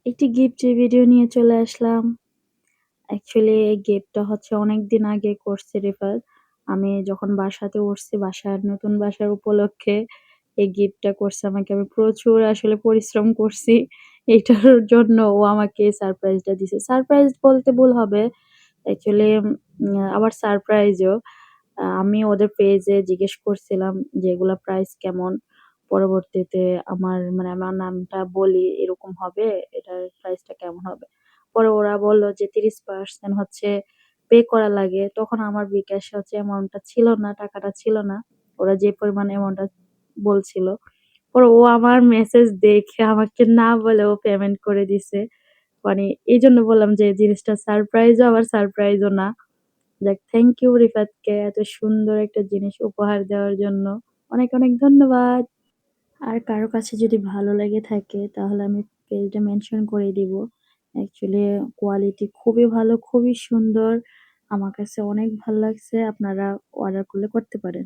একটি গিফটের ভিডিও নিয়ে চলে আসলাম। অ্যাকচুয়ালি এই গিফটটা হচ্ছে অনেকদিন আগে করছে রিফাত। আমি যখন বাসাতে উঠছি, নতুন বাসার উপলক্ষে এই গিফটটা করছে আমাকে। আমি প্রচুর আসলে পরিশ্রম করছি। এটার জন্য ও আমাকে এই সারপ্রাইজটা দিছে। সারপ্রাইজ বলতে ভুল হবে। অ্যাকচুয়ালি আবার সারপ্রাইজও। আমি ওদের পেজে জিজ্ঞেস করছিলাম যে এগুলা প্রাইস কেমন? পরবর্তীতে আমার নামটা বলি এরকম হবে, এটার প্রাইসটা কেমন হবে? পরে ওরা বলল যে ৩০% হচ্ছে পে করা লাগে। তখন আমার বিকাশে হচ্ছে অ্যামাউন্টটা ছিল না, টাকাটা ছিল না। ওরা যে পরিমাণ অ্যামাউন্টটা বলছিল। পরে ও আমার মেসেজ দেখে আমাকে না বলে ও পেমেন্ট করে দিছে। মানে এজন্য বললাম যে এই জিনিসটা সারপ্রাইজও আবার সারপ্রাইজও না। যাক থ্যাংক ইউ রিফাতকে এত সুন্দর একটা জিনিস উপহার দেওয়ার জন্য। অনেক, অনেক ধন্যবাদ। আর কারো কাছে যদি ভালো লেগে থাকে তাহলে আমি পেজটা মেনশন করে দিব। অ্যাকচুয়ালি কোয়ালিটি খুবই ভালো, খুবই সুন্দর। আমার কাছে অনেক ভাল লাগছে। আপনারা অর্ডার করলে করতে পারেন।